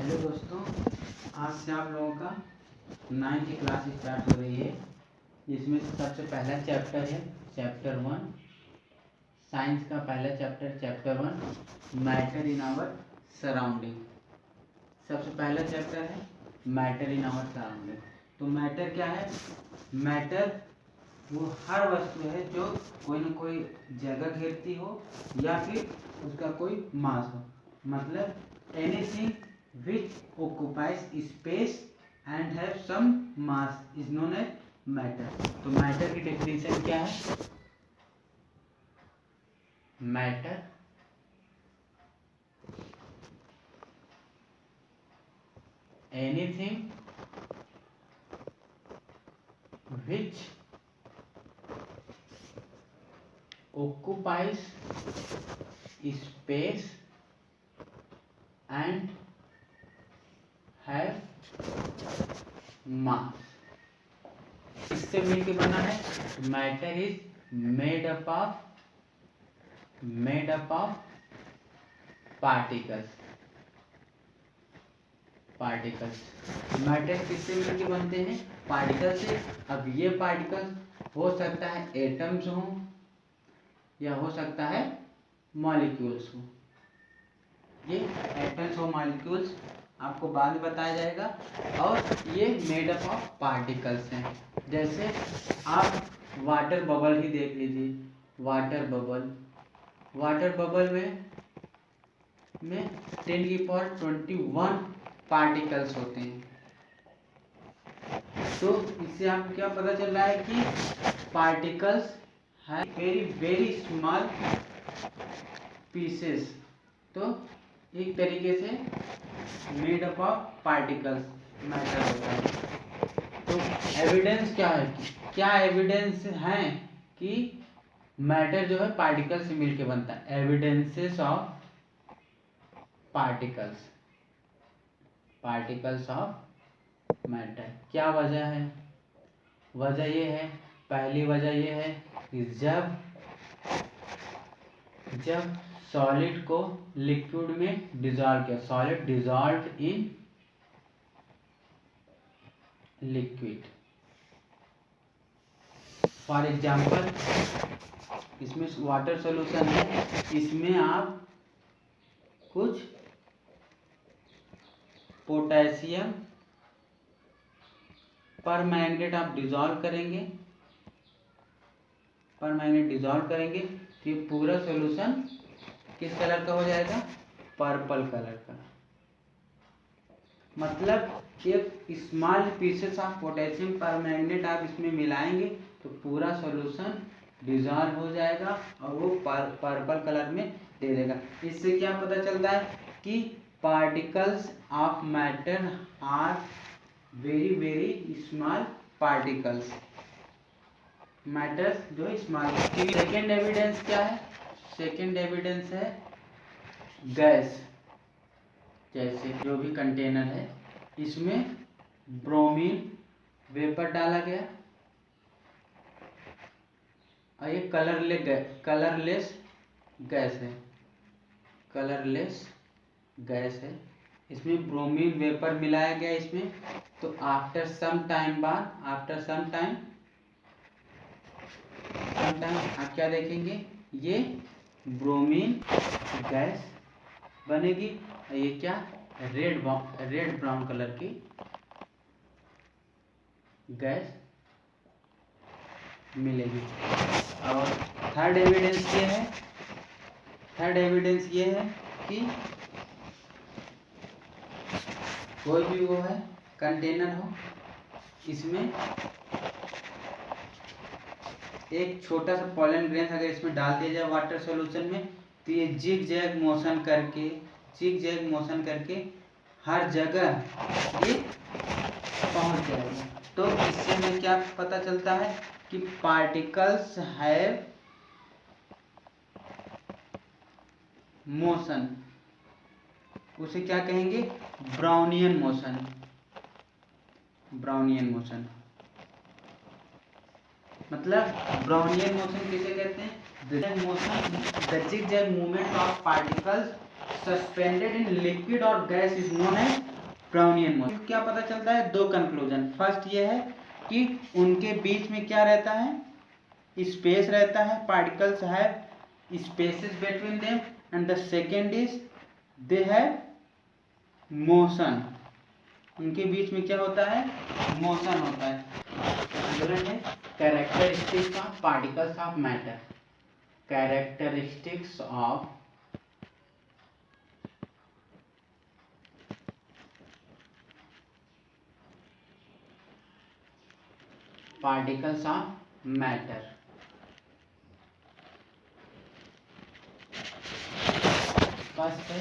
Hello दोस्तों, आज से आप लोगों का 9th की क्लास स्टार्ट हो रही है, जिसमें सबसे पहला चैप्टर है चैप्टर 1। साइंस का पहला chapter 1 matter in our surrounding. सबसे पहला चैप्टर है मैटर इन आवर सराउंडिंग। तो मैटर क्या है? मैटर वो हर वस्तु है जो कोई न कोई जगह घेरती हो या फिर उसका कोई मास हो। मतलब anything which occupies space and have some mass is known as matter। तो मैटर की डेफिनेशन क्या है? Matter anything which occupies space and have mass। इससे मिलकर बना है matter is made up of particles. Matter किससे मिलकर बनते हैं? पार्टिकल से। अब ये पार्टिकल हो सकता है एटम्स हो या हो सकता है मॉलिक्यूल्स हो। ये एटम्स और मॉलिक्यूल्स आपको बाद में बताया जाएगा। और ये मेड अप ऑफ पार्टिकल्स हैं। जैसे आप वाटर बबल ही देख लीजिए। वाटर बबल में 10⁻21 पार्टिकल्स होते हैं। तो इससे आपको क्या पता चल रहा है कि पार्टिकल्स है वेरी स्मॉल पीसेस। तो एक तरीके से made up of particles matter होता है। तो एविडेंस क्या है? क्या एविडेंस है कि मैटर जो है पार्टिकल से मिलके बनता है? Evidences of particles of matter. क्या वजह है? वजह ये है, पहली वजह ये है कि जब सॉलिड को लिक्विड में डिसॉल्व किया, solid dissolve in liquid. For example, इसमें वाटर सॉल्यूशन है, इसमें आप कुछ पोटेशियम परमैंगनेट आप डिसॉल्व करेंगे तो ये पूरा सॉल्यूशन किस कलर का हो जाएगा? पर्पल कलर का। मतलब एक small pieces of potassium permanganate आप इसमें मिलाएंगे तो पूरा सॉल्यूशन डिसॉल्व हो जाएगा और वो पर्पल कलर में दे देगा। इससे क्या पता चलता है कि particles of matter are very small particles. Matters जो स्मॉल। सेकेंड एविडेंस क्या है? सेकेंड एविडेंस है गैस। जैसे जो भी कंटेनर है, इसमें ब्रोमीन वेपर डाला गया और ये कलरलेस गैस है। इसमें ब्रोमीन वेपर मिलाया गया इसमें। तो आफ्टर सम टाइम आप क्या देखेंगे? ये ब्रोमीन गैस बनेगी और ये क्या? रेड ब्राउन कलर की गैस मिलेगी। और थर्ड एविडेंस ये है कि कोई भी वो है कंटेनर हो, इसमें एक छोटा सा पॉलन ग्रेन अगर इसमें डाल दिया जाए वाटर सॉल्यूशन में, तो ये जिग जैग मोशन करके हर जगह ये पहुंच जाएगा। तो इससे हमें क्या पता चलता है कि पार्टिकल्स हैव मोशन। उसे क्या कहेंगे? Brownian motion. मतलब ब्राउनियन मोशन किसे कहते हैं? The zigzag movement of particles suspended in liquid और gas is known as Brownian motion. क्या पता चलता है? दो कंक्लूजन। फर्स्ट ये है कि उनके बीच में क्या रहता है? स्पेस रहता है, particles have spaces between them, and the second is they have motion. उनके बीच में क्या होता है? मोशन होता है। अगला है characteristics of particles of matter. Characteristics of particles of matter. First है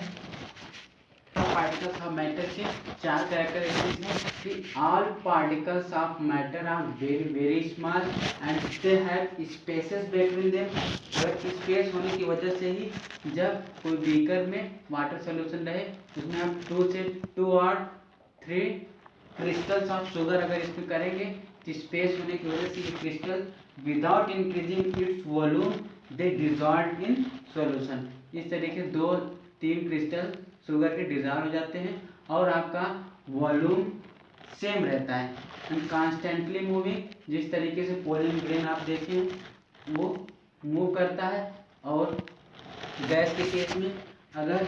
पार्टिकल्स ऑफ मैटर के चार कैरेक्टरिस्टिक्स हैं कि all particles of matter are very very small and they have spaces between them. अगर स्पेस होने की वजह से ही जब कोई बीकर में वाटर सोल्यूशन रहे उसमें हम 2 से 2 और 3 क्रिस्टल्स ऑफ शुगर अगर इसमें करेंगे तो स्पेस होने की वजह से ये crystal without increasing its volume they dissolve in solution. इस तरीके 2-3 क्रिस्टल शुगर के डिजॉल्व हो जाते हैं और आपका वॉल्यूम सेम रहता है एंड कॉन्स्टेंटली मूविंग। जिस तरीके से पोलिंग ग्रेन आप देखें वो मूव करता है। और गैस के केस में अगर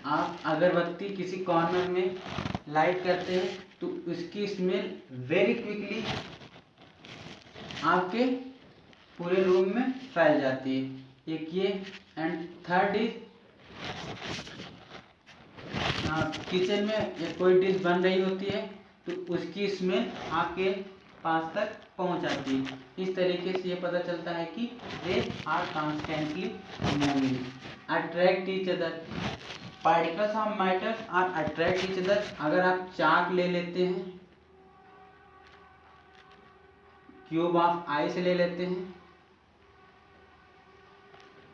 आप अगरबत्ती किसी कॉर्नर में लाइट करते हैं तो उसकी स्मेल वेरी क्विकली आपके पूरे रूम में फैल जाती है। एक ये एंड थर्ड इज किचन में कोई डिश बन रही होती है तो उसकी स्मेल आपके पास तक पहुंच जाती है। इस तरीके से ये पता चलता है कि they are constantly moving, attract each other. Particles of matter are attract each other. अगर आप चाक ले लेते हैं, क्यूब ऑफ आइस ले लेते हैं,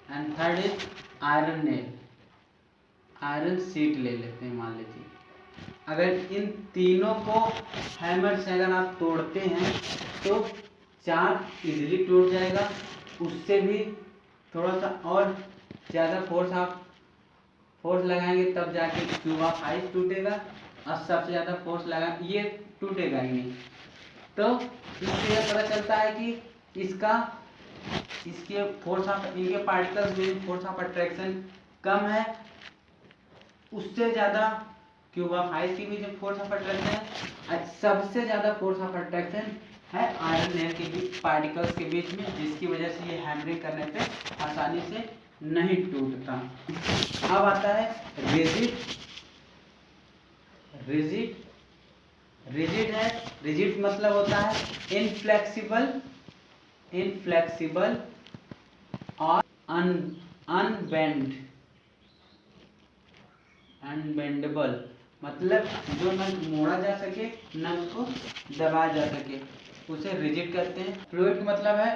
and third is iron nail, iron seat ले लेते हैं मान लीजिए। अगर इन तीनों को हैमर से अगर आप तोड़ते हैं तो चाक इजीली टूट जाएगा। उससे भी थोड़ा सा और ज़्यादा फोर्स लगाएंगे तब जाके क्यूब ऑफ आइस टूटेगा, और सबसे ज़्यादा फोर्स लगा ये टूटेगा ही नहीं। तो इससे यह पता चलता है कि इसके फोर्स ऑफ इनके पार्टिकल्स में फोर्स ऑफ अट्रैक्शन कम है, उससे ज़्यादा क्यूब ऑफ आइस की भी जो फोर्स ऑफ अट्रैक्शन है, सबसे ज़्यादा फोर्स ऑफ अट्रैक्शन है आयरन नेल के बीच पार्टिकल्स के बीच में, जिसकी वजह से ये हैमरिंग करने पे आसानी से नहीं टूटता। अब आता है रिजिड। रिजिड है, रिजिड मतलब होता है इनफ्लेक्सिबल और अनबेंडेबल, मतलब जो न मोड़ा जा सके न उसको दबाया जा सके, उसे रिजिड कहते हैं। फ्लूइड का मतलब है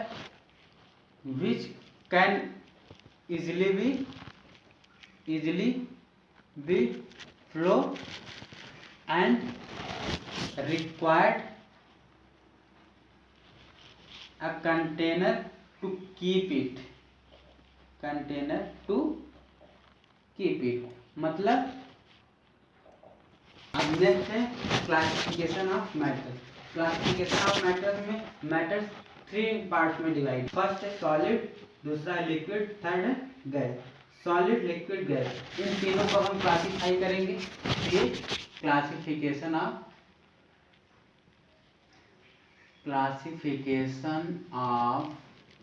which can easily be flow and required a container to keep it, मतलब अब नेक्स्ट है classification of matter. Classification of matter में मैटर 3 पार्ट्स में डिवाइड। फर्स्ट है सॉलिड, दूसरा है लिक्विड, थर्ड है गैस। सॉलिड, लिक्विड, गैस, इन तीनों को हम क्लासिफाई करेंगे। ये क्लासिफिकेशन ऑफ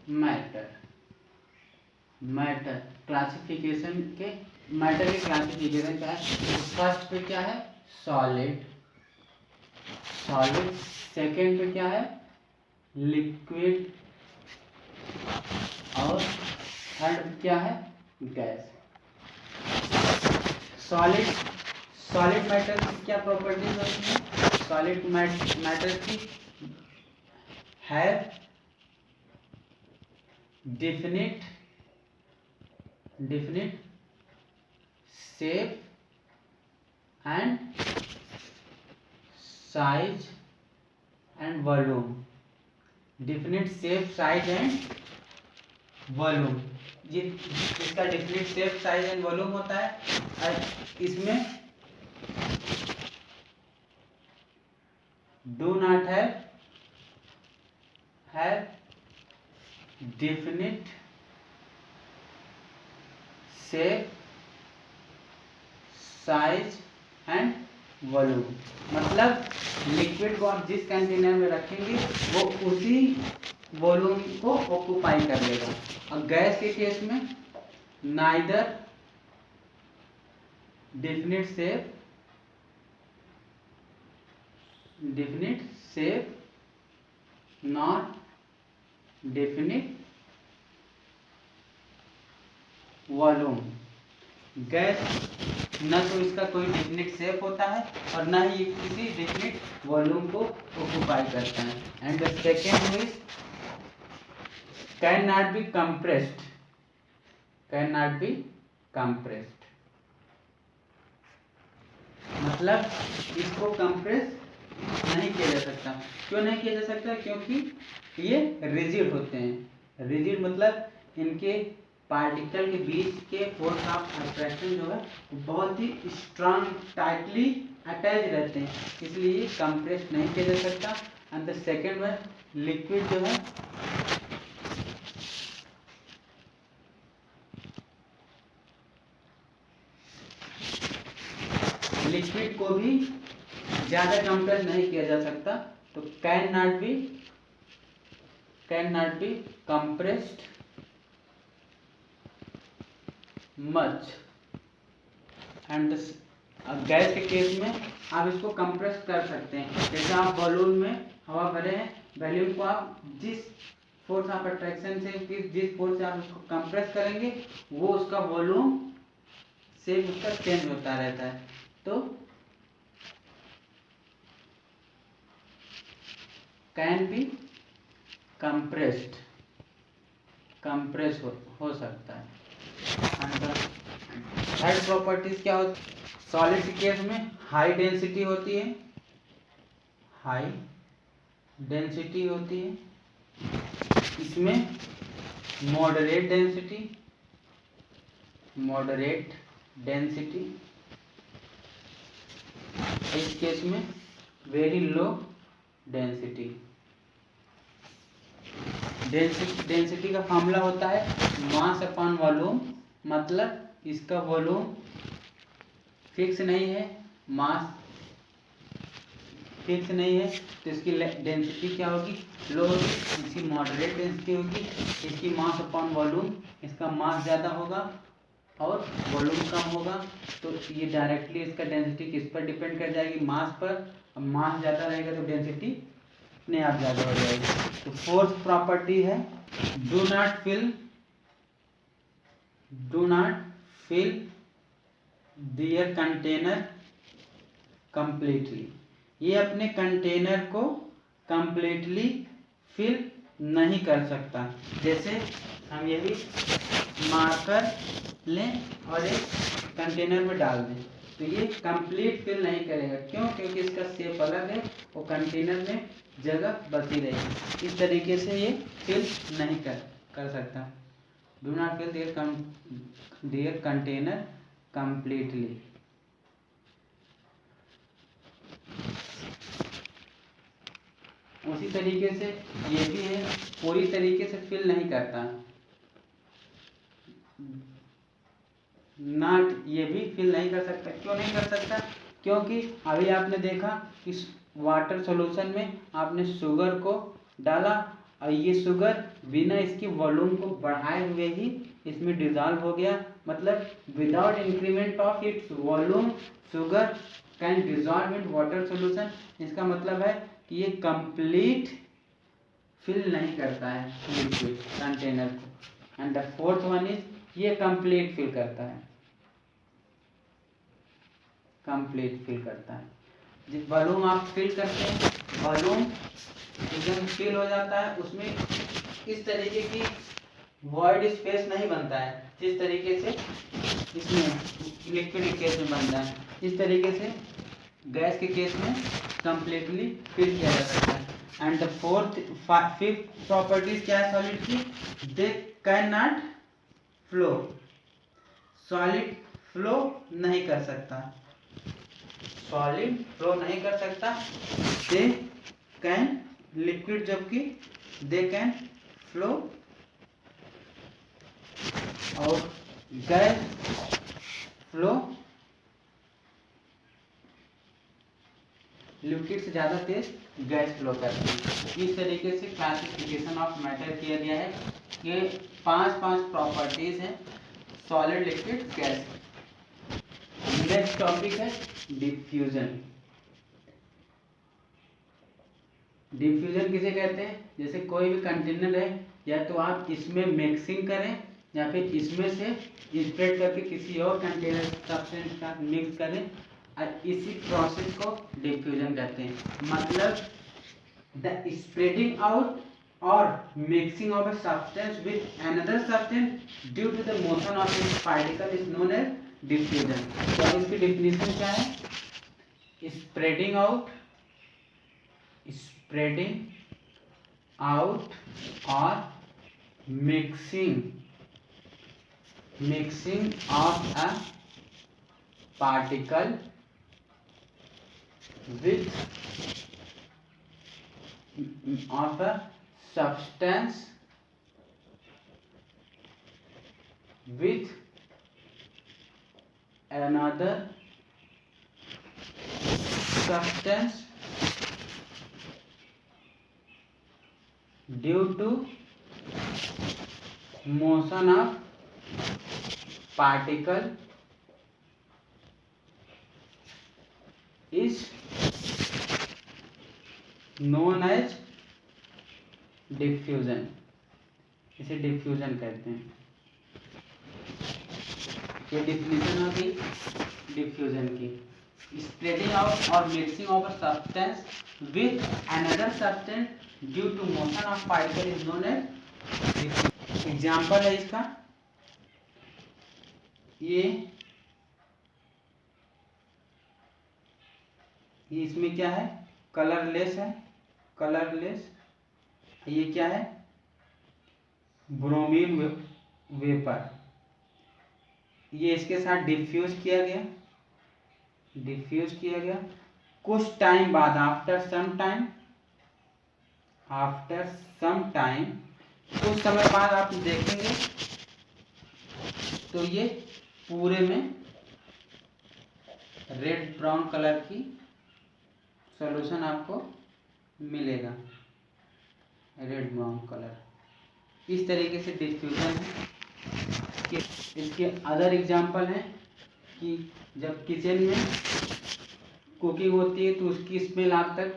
मैटर क्लासिफिकेशन के मैटर के क्लासिफिकेशन क्या है? फर्स्ट पे क्या है? सॉलिड। सेकेंड पे क्या है? लिक्विड, और थर्ड क्या है? गैस। सॉलिड मैटर की क्या प्रॉपर्टीज होती है? सॉलिड मैटर की है definite shape and size and volume. Definite shape, size and volume, जिसका definite shape, size and volume होता है, और इसमें do not have definite shape, size and volume. मतलब लिक्विड को आप जिस कंटेनर में रखेंगे वो उसी वॉल्यूम को ऑक्यूपाई कर लेगा। और गैस के केस में neither definite shape not definite volume. Gas न तो इसका कोई डेफिनिट शेप होता है और न ही किसी डेफिनिट वॉल्यूम को ऑक्यूपाई करता है। And the second is can not be compressed, मतलब इसको कंप्रेस नहीं किया जा सकता। क्यों नहीं किया जा सकता? क्योंकि ये रिजिड होते हैं। रिजिड मतलब इनके पार्टिकल के बीच के फोर्स ऑफ अट्रैक्शन जो है बहुत ही स्ट्रांग, टाइटली अटैच रहते हैं, इसलिए कंप्रेस नहीं किया जा सकता। And the second one, liquid जो है लिक्विड को भी ज्यादा कंप्रेस नहीं किया जा सकता, तो can not be compressed much. And gas के केस में आप इसको कंप्रेस कर सकते हैं। जैसे आप बलून में हवा भरे हैं, बैलून को आप जिस फोर्स ऑफ अट्रैक्शन से, जिस फोर्स से आप उसको कंप्रेस करेंगे वो उसका वॉल्यूम से उसका चेंज होता रहता है। तो कैन बी कंप्रेस हो सकता है। थर्ड प्रॉपर्टीज क्या होती है? सॉलिड के केस में हाई डेंसिटी होती है, इसमें मॉडरेट डेंसिटी, इस केस में वेरी लो डेंसिटी। डेंसिटी का फॉर्मूला होता है मास अपॉन वॉल्यूम, मतलब इसका वॉल्यूम फिक्स नहीं है, मास फिक्स नहीं है, तो इसकी डेंसिटी क्या होगी? लो होगी। इसकी मॉडरेट डेंसिटी होगी, इसकी मास अपॉन वॉल्यूम, इसका मास ज़्यादा होगा और वॉल्यूम कम होगा। तो ये डायरेक्टली इसका डेंसिटी किस पर डिपेंड कर जाएगी? मास पर। अब मास ज़्यादा रहेगा तो डेंसिटी अपने आप ज़्यादा हो जाएगी। तो फोर्थ प्रॉपर्टी है do not fill their container completely. ये अपने कंटेनर को कंप्लीटली फिल नहीं कर सकता। जैसे हम यही मार्कर लें और एक कंटेनर में डाल दें, तो ये कंप्लीट फिल नहीं करेगा। क्यों? क्योंकि इसका शेप अलग है, वो कंटेनर में जगह बची रहेगी। इस तरीके से ये फिल नहीं कर सकता। Do not fill their container completely. उसी तरीके से ये भी है, पूरी तरीके से फिल नहीं करता। नॉट ये भी फिल नहीं कर सकता। क्यों नहीं कर सकता? क्योंकि अभी आपने देखा कि वाटर सॉल्यूशन में आपने शुगर को डाला और ये शुगर बिना इसकी वॉल्यूम को बढ़ाए हुए ही इसमें डिजॉल्व हो गया। मतलब without increment of its volume sugar cane dissolve in water solution. इसका मतलब है कि ये कंप्लीट फिल नहीं करता है लिक्विड कंटेनर को। And the fourth one is ये कंप्लीट फिल करता है, जिस वॉल्यूम आप फिल करते हैं, वॉल्यूम एकदम फिल हो जाता है, उसमें इस तरीके की वॉइड स्पेस नहीं बनता है जिस तरीके से इसमें लिक्विड के केस में बनता है। इस तरीके से गैस के केस में कंप्लीटली फिल किया जा सकता है। एंड द फिफ्थ प्रॉपर्टीज क्या है सॉलिड की? They can not flow, solid flow नहीं कर सकता, सॉलिड फ्लो नहीं कर सकता। दे कैन लिक्विड, जबकि दे कैन फ्लो, और गैस फ्लो लिक्विड से ज़्यादा तेज गैस फ्लो करती है। इस तरीके से क्लासिफिकेशन ऑफ मैटर किया गया है कि 5 प्रॉपर्टीज हैं solid, liquid, gas. Next topic है डिफ्यूजन। डिफ्यूजन किसे कहते हैं? जैसे कोई भी कंटेनर है, या तो आप इसमें मिक्सिंग करें या फिर इसमें से स्प्रेड करके किसी और कंटेनर सब्सटेंस का मिक्स करें, और इसी प्रोसेस को डिफ्यूजन कहते हैं। मतलब द स्प्रेडिंग आउट और mixing of a substance with another substance due to the motion of its particle is known as diffusion। तो अब इसकी डिफिनीशन क्या है? स्प्रेडिंग आउट और mixing of a particle with of a substance with another substance due to motion of particle is known as diffusion. इसे diffusion कहते हैं। ये डिफिनीशन होगी डिफ्यूजन की। स्प्रेडिंग आउट और mixing of a substance with another substance due to motion of particle is known as. Example है इसका, ये इसमें क्या है? कलरलेस है, कलरलेस। ये क्या है? Bromine vapour. ये इसके साथ डिफ्यूज किया गया, कुछ टाइम बाद, आफ्टर सम टाइम, कुछ समय बाद आप देखेंगे तो ये पूरे में रेड ब्राउन कलर की सॉल्यूशन आपको मिलेगा, रेड ब्राउन कलर। इस तरीके से डिफ्यूजन है। इसके अदर एग्जाम्पल हैं कि जब किचन में कुकिंग होती है तो उसकी स्मेल आप तक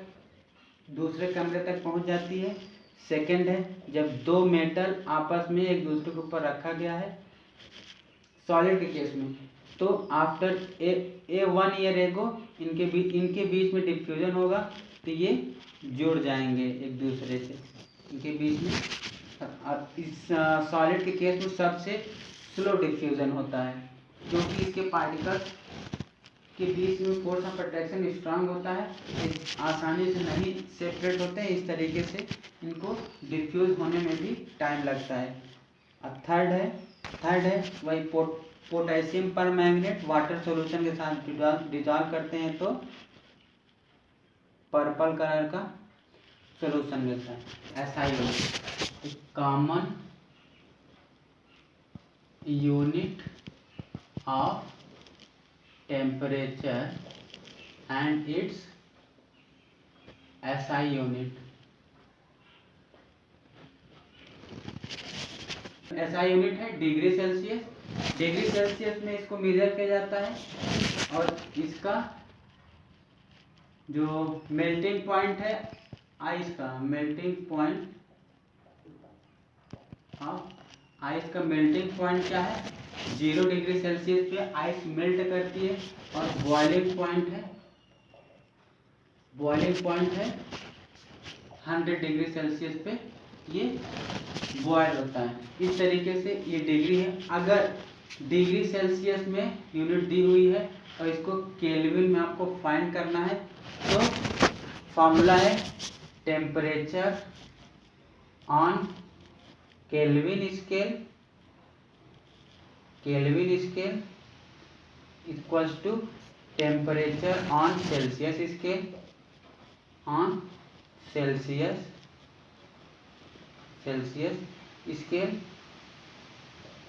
दूसरे कमरे तक पहुंच जाती है। सेकंड है जब दो मेटल आपस में एक दूसरे के ऊपर रखा गया है सॉलिड के केस में, तो आफ्टर ए 1 ईयर एगो इनके बीच में डिफ्यूजन होगा, तो ये जुड़ जाएंगे एक दूसरे से, इनके बीच में। इस सॉलिड के केस में सबसे स्लो डिफ्यूजन होता है, क्योंकि इसके पार्टिकल्स के बीच में फोर्स ऑफ अट्रैक्शन स्ट्रांग होता है, आसानी से नहीं सेपरेट होते हैं। इस तरीके से इनको डिफ्यूज होने में भी टाइम लगता है। अब थर्ड है वही पोटेशियम परमैंगनेट वाटर सॉल्यूशन के साथ डिजॉल्व करते हैं तो पर्पल कलर का सॉल्यूशन मिलता है। SI common unit of temperature and it's SI unit. SI unit है डिग्री सेल्सियस। डिग्री सेल्सियस में इसको मेजर किया जाता है, और इसका जो मेल्टिंग पॉइंट है आइस का, मेल्टिंग पॉइंट आइस का मेल्टिंग पॉइंट क्या है? 0 डिग्री सेल्सियस पे आइस मेल्ट करती है, और बॉइलिंग पॉइंट है 100 डिग्री सेल्सियस पे ये बॉयल होता है। इस तरीके से ये डिग्री है। अगर डिग्री सेल्सियस में यूनिट दी हुई है और इसको केल्विन में आपको फाइंड करना है, तो फॉर्मूला है temperature on Kelvin scale Kelvin scale equals to temperature on Celsius scale on Celsius scale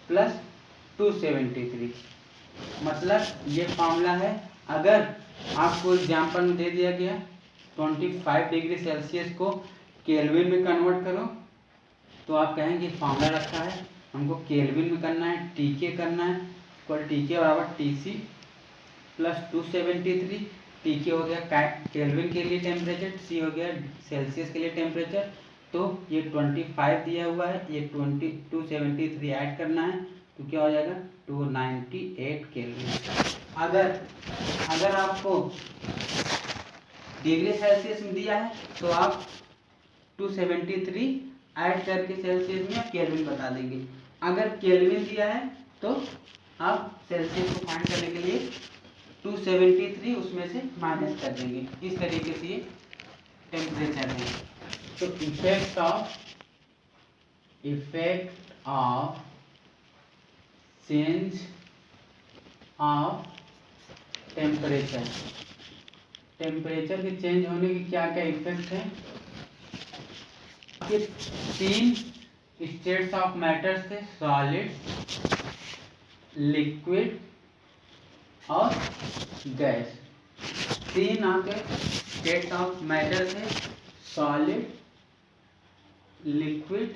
plus 273। मतलब ये फॉर्मूला है। अगर आपको एग्जाम्पल में दे दिया गया 25 डिग्री सेल्सियस को केल्विन में कन्वर्ट करो, तो आप कहेंगे फॉर्मूला रखा है, हमको केल्विन में करना है, टीके करना है, इक्वल टीके बराबर टीसी प्लस 273। टीके हो गया केल्विन के लिए टेम्परेचर, सी हो गया सेल्सियस के लिए टेम्परेचर। तो ये 25 दिया हुआ है, ये 273 ऐड करना है, तो क्या हो जाएगा 298 केल्विन। अगर आपको डिग्री सेल्सियस में दिया है तो आप 273 ऐड करके सेल्सियस में केल्विन बता देंगे। अगर केल्विन दिया है तो आप सेल्सियस को फाइंड करने के लिए 273 उसमें से माइनस कर देंगे। इस तरीके से ये टेम्परेचर है। तो effect of change of temperature के चेंज होने की क्या क्या इफेक्ट है। ये 3 स्टेट्स ऑफ मैटर से सॉलिड, लिक्विड और गैस, 3 आपके स्टेट्स ऑफ मैटर से सॉलिड, लिक्विड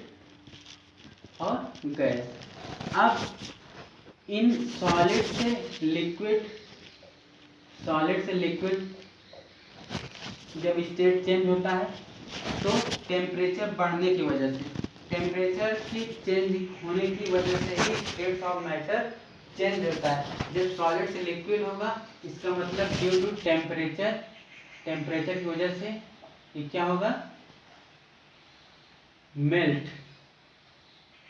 और गैस। अब इन सॉलिड से लिक्विड जब स्टेट चेंज होता है तो टेम्परेचर बढ़ने की वजह से, टेम्परेचर की चेंज होने की वजह से ही स्टेट्स ऑफ मैटर चेंज होता है। जब सॉलिड से लिक्विड होगा इसका मतलब ड्यू टू टेम्परेचर की वजह से ये क्या होगा,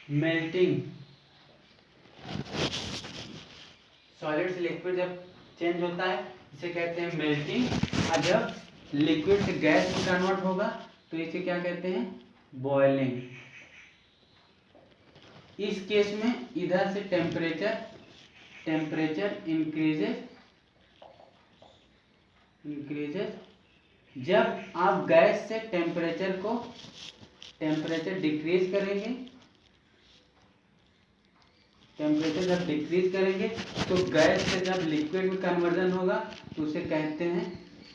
मेल्टिंग। सॉलिड से लिक्विड जब चेंज होता है इसे कहते हैं मेल्टिंग। और जब लिक्विड से गैस में कन्वर्ट होगा तो इसे क्या कहते हैं, बॉइलिंग। इस केस में इधर से टेम्परेचर इंक्रीजेस। जब आप गैस से टेम्परेचर डिक्रीज करेंगे, टेम्परेचर जब डिक्रीज करेंगे तो गैस से जब लिक्विड में कन्वर्जन होगा तो उसे कहते हैं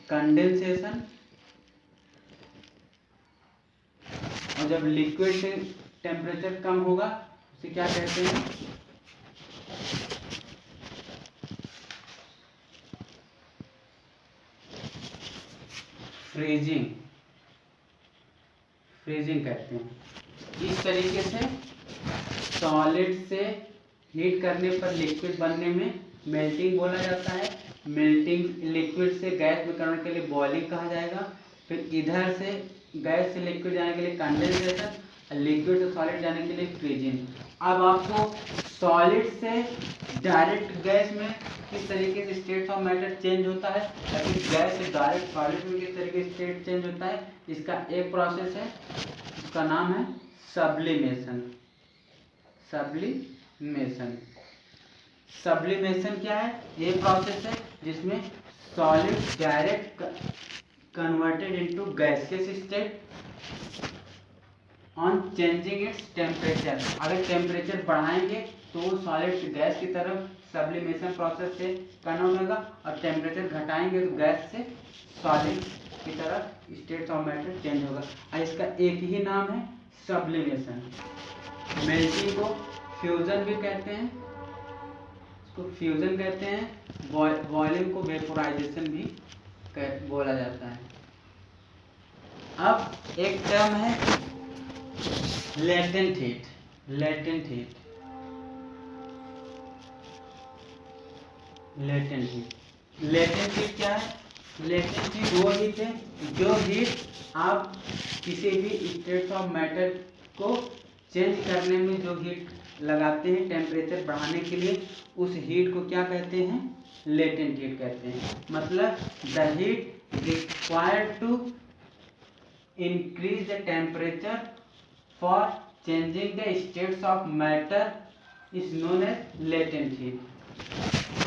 कंडेंसेशन। और जब लिक्विड से टेम्परेचर कम होगा उसे क्या कहते हैं, फ्रीजिंग कहते हैं। इस तरीके से सॉलिड से हीट करने पर लिक्विड बनने में मेल्टिंग बोला जाता है। मेल्टिंग लिक्विड से गैस में कन्वर्ट के लिए बॉइलिंग कहा जाएगा। फिर इधर से गैस से लिक्विड जाने के लिए कंडेंसेशन, लिक्विड से सॉलिड जाने के लिए फ्रीजिंग। अब आपको सॉलिड से डायरेक्ट गैस में किस तरीके से स्टेट ऑफ मैटर चेंज होता है, लेकिन गैस से डायरेक्ट सॉलिड में किस तरीके से स्टेट चेंज होता है, इसका एक प्रोसेस है, उसका नाम है सब्लिमेशन। सब्लिमेशन क्या है, ये प्रोसेस है जिसमें solid direct converted into gaseous state on changing its temperature. अगर टेम्परेचर बढ़ाएंगे तो वो सॉलिड से गैस की तरफ सब्लिमेशन प्रोसेस से कन्वर्ट होगा, और टेम्परेचर घटाएंगे तो गैस से सॉलिड की तरफ स्टेट्स ऑफ मैटर चेंज होगा। और इसका एक ही नाम है सब्लिमेशन। मेल्टिंग को फ्यूजन भी कहते हैं, इसको फ्यूजन कहते हैं। बॉइलिंग को वेपोराइजेशन भी बोला जाता है। अब एक टर्म है लेटेंट हीट। लेटेंट हीट क्या है, लेटेंट हीट वो हीट है जो हीट आप किसी भी स्टेट ऑफ मैटर को चेंज करने में जो हीट लगाते हैं टेम्परेचर बढ़ाने के लिए, उस हीट को क्या कहते हैं, लेटेंट हीट कहते हैं। मतलब the heat required to increase the temperature for changing the states of matter is known as latent heat.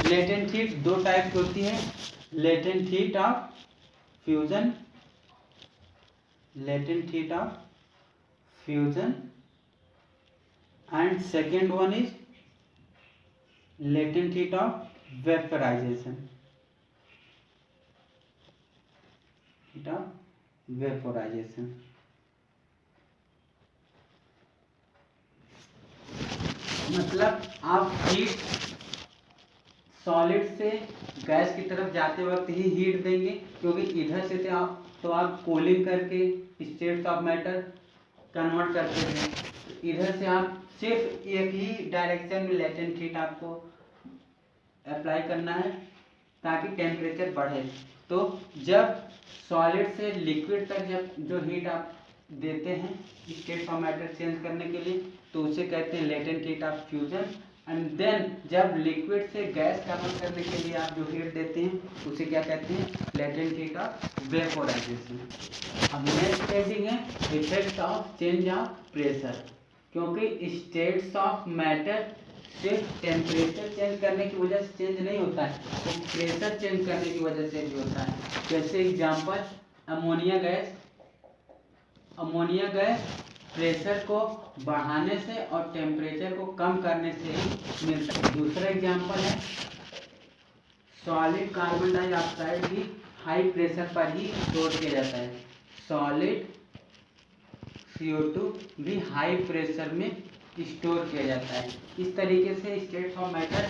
Latent heat दो टाइप की होती है, latent heat of fusion, latent heat of fusion, and second one is latent heat of vaporization, heat of vaporization। मतलब आप heat solid से gas की तरफ जाते वक्त ही हीट देंगे, क्योंकि इधर से तो आप कूलिंग करके स्टेट्स ऑफ मैटर कन्वर्ट करते हैं। इधर से आप सिर्फ एक ही डायरेक्शन में लेटेंट हीट आपको अप्लाई करना है ताकि टेम्परेचर बढ़े। तो जब सॉलिड से लिक्विड तक जब जो हीट आप देते हैं स्टेट्स ऑफ मैटर चेंज करने के लिए, तो उसे कहते हैं latent heat of fusion. And then जब लिक्विड से गैस कन्वर्ट करने के लिए आप जो हीट देते हैं उसे क्या कहते हैं, लेटेंट हीट ऑफ वेपोराइजेशन। अब नेक्स्ट हेडिंग है effect of change of pressure, क्योंकि स्टेट्स ऑफ मैटर सिर्फ टेम्परेचर चेंज करने की वजह से चेंज नहीं होता है, तो प्रेशर चेंज करने की वजह से भी होता है। जैसे example ammonia gas, ammonia gas pressure को बढ़ाने से और टेम्परेचर को कम करने से ही मिलता है। दूसरा एग्जांपल है सॉलिड कार्बन डाइऑक्साइड भी हाई प्रेशर पर ही स्टोर किया जाता है। सॉलिड CO2 भी हाई प्रेशर में स्टोर किया जाता है। इस तरीके से स्टेट्स ऑफ मैटर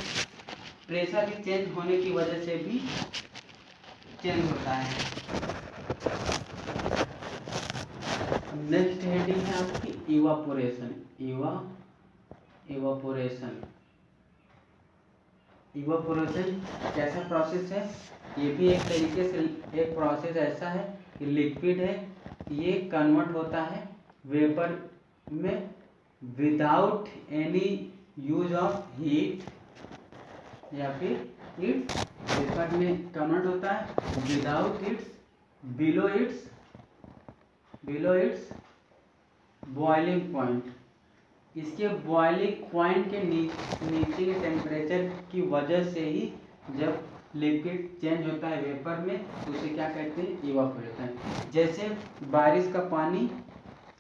प्रेशर के चेंज होने की वजह से भी चेंज होता है। नेक्स्ट हेडिंग है आपकी इवापोरेशन। इवापोरेशन कैसा प्रोसेस है, ये भी एक तरीके से एक प्रोसेस ऐसा है कि लिक्विड है, ये कन्वर्ट होता है वेपर में without any use of heat, या फिर इट्स वेपर में कन्वर्ट होता है without its below it's boiling point. इसके बॉइलिंग पॉइंट के नीचे के टेम्परेचर की वजह से ही जब लिक्विड चेंज होता है वेपर में, तो उसे क्या कहते हैं, इवापोरेशन। जैसे बारिश का पानी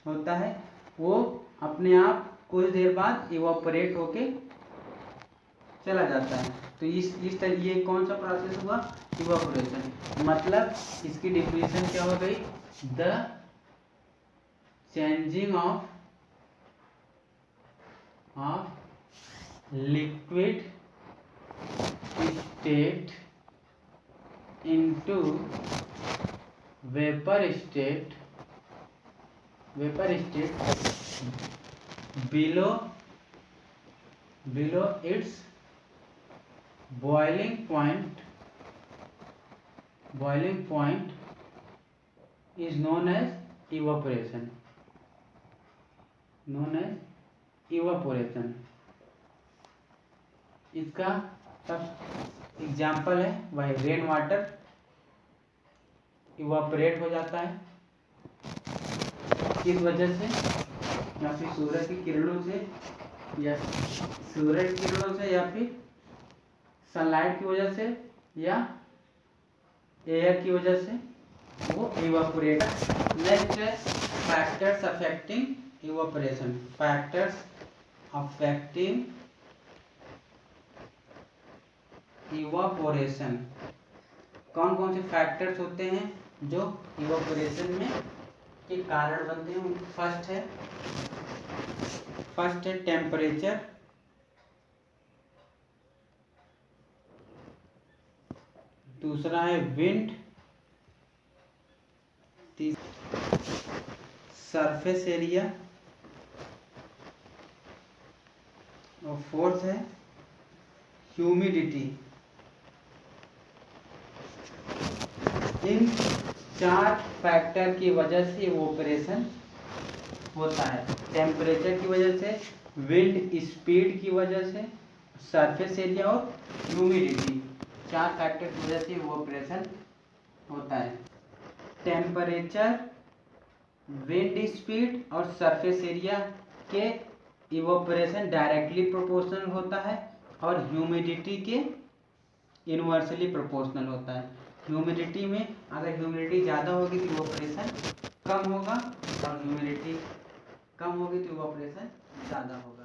होता है वो अपने आप कुछ देर बाद इवापोरेट होके चला जाता है, तो इस तरह ये कौन सा प्रोसेस हुआ, इवापोरेशन। मतलब इसकी डिफिनेशन क्या हो गई, the changing of liquid state into vapour state below its boiling point is known as evaporation, इसका सब एग्जाम्पल है वही रेन वाटर इवापोरेट हो जाता है किस वजह से, या फिर सूरज की किरणों से, या फिर सनलाइट की वजह से, या एयर की वजह से वो इवापोरेट। नेक्स्ट है फैक्टर्स अफेक्टिंग इवापोरेशन। कौन कौन से फैक्टर्स होते हैं जो इवापोरेशन में के कारण बनते हैं। फर्स्ट है टेम्परेचर, दूसरा है विंड, सरफेस एरिया, और फोर्थ है ह्यूमिडिटी। इन 4 फैक्टर की वजह से इवेपोरेशन होता है। टेम्परेचर की वजह से, विंड स्पीड की वजह से, सरफेस एरिया और ह्यूमिडिटी, 4 फैक्टर की वजह से इवेपोरेशन होता है। टेम्परेचर, विंड स्पीड और सरफेस एरिया के इवोपरेशन डायरेक्टली प्रोपोर्शनल होता है और ह्यूमिडिटी के इनवर्सली प्रोपोर्शनल होता है। ह्यूमिडिटी में अगर ह्यूमिडिटी ज़्यादा होगी तो इवोपरेशन कम होगा और ह्यूमिडिटी कम होगी तो इवोपरेशन ज़्यादा होगा।